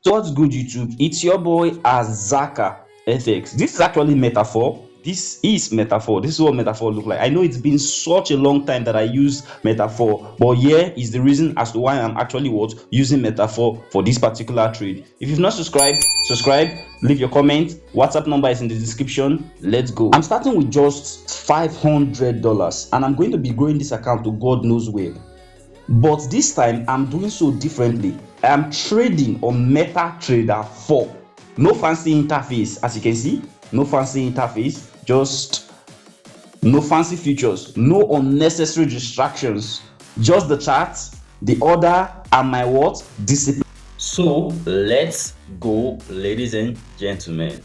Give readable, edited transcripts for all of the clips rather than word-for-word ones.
So what's good, YouTube? It's your boy Azaka FX. This is actually metaphor. This is metaphor. This is what metaphor look like. I know it's been such a long time that I used metaphor, but here is the reason as to why I'm actually using metaphor for this particular trade. If you've not subscribed, subscribe, leave your comment. WhatsApp number is in the description. Let's go. I'm starting with just $500 and I'm going to be growing this account to God knows where. But this time I'm doing so differently. I am trading on MetaTrader 4. No fancy interface, as you can see. No fancy interface, just no fancy features, no unnecessary distractions. Just the charts, the order, and my discipline. So let's go, ladies and gentlemen.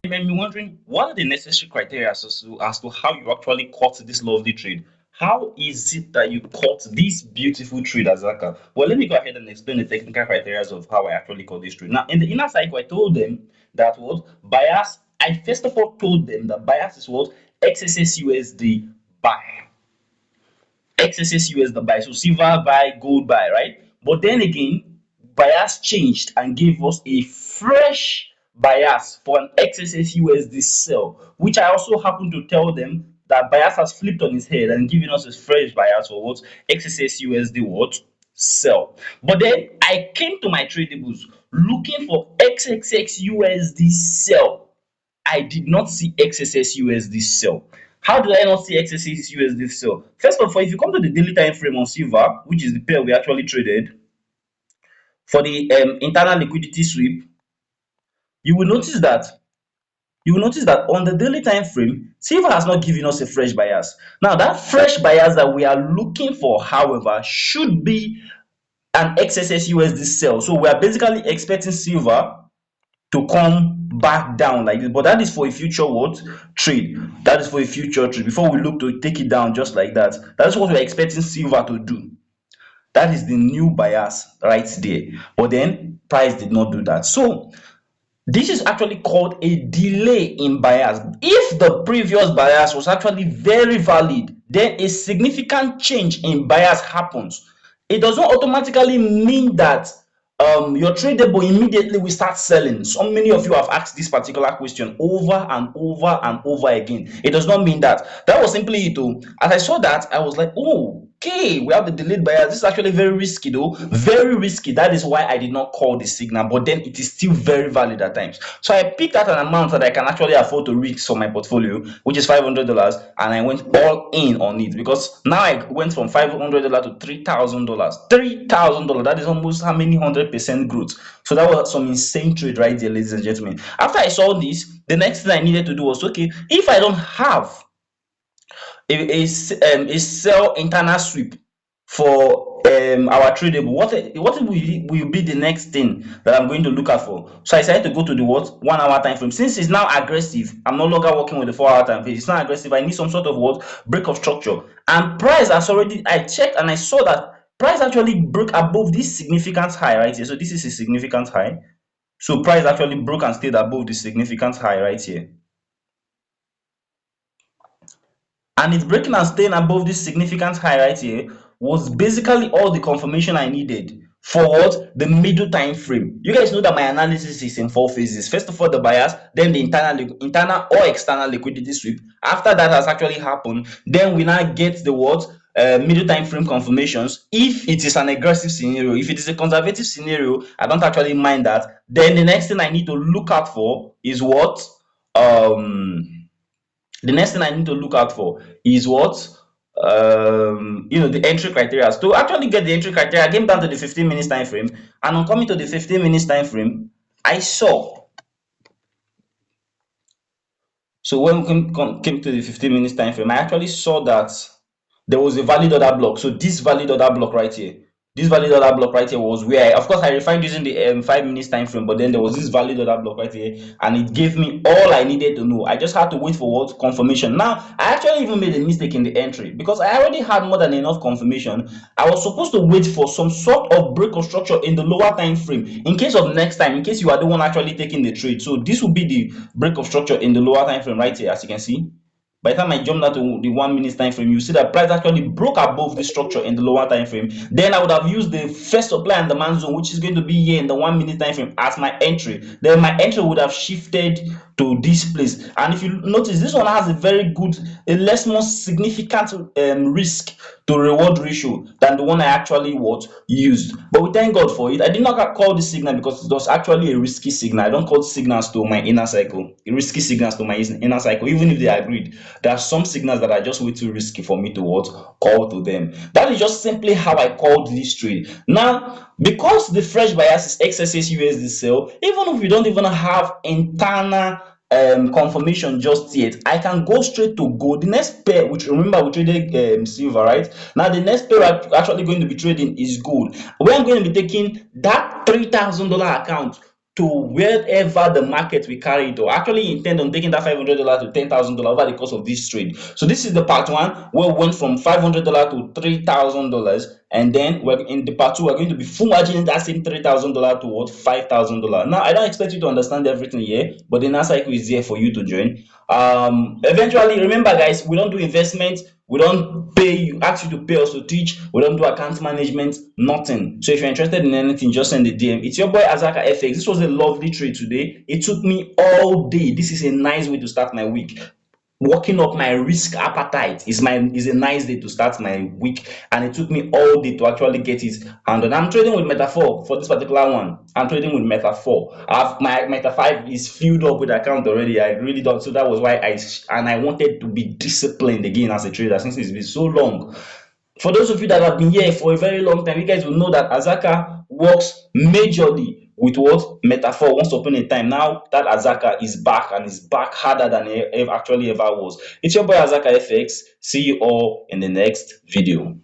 You may be wondering, what are the necessary criteria as to how you actually caught this lovely trade? How is it that you caught this beautiful trade, Azaka? Well, let me go ahead and explain the technical criteria of how I actually caught this trade. Now, in the inner cycle, I told them that what bias. I first of all told them that bias is what XSSUSD buy. XSSUSD buy. So silver buy, gold buy, right? But then again, bias changed and gave us a fresh bias for an XSSUSD sell, which I also happened to tell them that bias has flipped on his head and given us a fresh bias for what XSSUSD what sell. But then I came to my tradables looking for XXXUSD sell. I did not see XSSUSD sell. How did I not see XSSUSD sell? First of all, if you come to the daily time frame on silver, which is the pair we actually traded for the internal liquidity sweep, you will notice that on the daily time frame, silver has not given us a fresh bias. Now, that fresh bias that we are looking for, however, should be an XSSUSD sell. So we are basically expecting silver to come back down like this, but that is for a future trade. That is for a future trade before we look to take it down just like that. That's what we're expecting silver to do. That is the new bias right there, but then price did not do that. So this is actually called a delay in bias. If the previous bias was actually very valid, then a significant change in bias happens. It does not automatically mean that your tradable immediately will start selling. So many of you have asked this particular question over and over and over again. It does not mean that. That was simply it. As I saw that, I was like, oh, okay, we have the delayed bias. This is actually very risky though, very risky. That is why I did not call the signal, but then it is still very valid at times. So I picked out an amount that I can actually afford to risk for my portfolio, which is $500, and I went all in on it because now I went from $500 to $3,000. $3,000. That is almost how many 100% growth. So that was some insane trade right there, ladies and gentlemen. After I saw this, the next thing I needed to do was okay, if I don't have a sell internal sweep for our tradable, what will be the next thing that I'm going to look out for? So I decided to go to the what 1 hour time frame. Since it's now aggressive, I'm no longer working with the 4 hour time frame. It's not aggressive. I need some sort of what break of structure. And price has already, I checked and I saw that price actually broke above this significant high right here. So this is a significant high. So price actually broke and stayed above the significant high right here. And it's breaking and staying above this significant high right here was basically all the confirmation I needed for what the middle time frame. You guys know that my analysis is in 4 phases. First of all, the bias, then the internal or external liquidity sweep. After that has actually happened, then we now get the what middle time frame confirmations. If it is an aggressive scenario, if it is a conservative scenario, I don't actually mind that. Then the next thing I need to look out for is what the next thing I need to look out for is what the entry criteria. To actually get the entry criteria, I came down to the 15 minutes time frame, and on coming to the 15 minutes time frame, I saw. So when we came to the 15 minutes time frame, I actually saw that there was a valid order block. So this valid order block right here, this valid order block right here was where, of course, I refined using the 5 minutes time frame, but then there was this valid order block right here, and it gave me all I needed to know. I just had to wait for what confirmation. Now, I actually even made a mistake in the entry because I already had more than enough confirmation. I was supposed to wait for some sort of break of structure in the lower time frame in case of next time, in case you are the one actually taking the trade. So this will be the break of structure in the lower time frame right here, as you can see. By the time I jumped out to the 1 minute time frame, you see that price actually broke above the structure in the lower time frame. Then I would have used the first supply and demand zone, which is going to be here in the 1 minute time frame, as my entry. Then my entry would have shifted to this place. And if you notice, this one has a very good, a less more significant risk to reward ratio than the one I actually used. But we thank God for it. I did not call this signal because it was actually a risky signal. I don't call signals to my inner cycle, risky signals to my inner cycle, even if they agreed. There are some signals that are just way too risky for me to call to them. That is just simply how I called this trade. Now, because the fresh bias is XSS USD sell, even if we don't even have internal confirmation just yet, I can go straight to gold. The next pair, which remember we traded silver, right? Now the next pair we're actually going to be trading is gold. Where I'm going to be taking that $3,000 account to wherever the market will carry it, or actually intend on taking that $500 to $10,000 over the course of this trade. So this is the part one where we went from $500 to $3,000, and then we're in the part two, we're going to be full margining that same $3,000 to what $5,000. Now I don't expect you to understand everything here, but the NAS cycle is there for you to join. Eventually, remember guys, we don't do investment, we don't pay you, ask you to pay us to teach, we don't do account management, nothing. So if you're interested in anything, just send a DM. It's your boy Azaka FX. This was a lovely trade today. It took me all day. This is a nice way to start my week. Working up my risk appetite is a nice day to start my week, and it took me all day to actually get it handled. I'm trading with Meta4 for this particular one. I'm trading with Meta4. My Meta5 is filled up with account already. I really don't. So that was why I wanted to be disciplined again as a trader since it's been so long. For those of you that have been here for a very long time, you guys will know that Azaka works majorly with what Meta4 once upon a time. Now that Azaka is back, and is back harder than it actually ever was. It's your boy Azaka FX. See you all in the next video.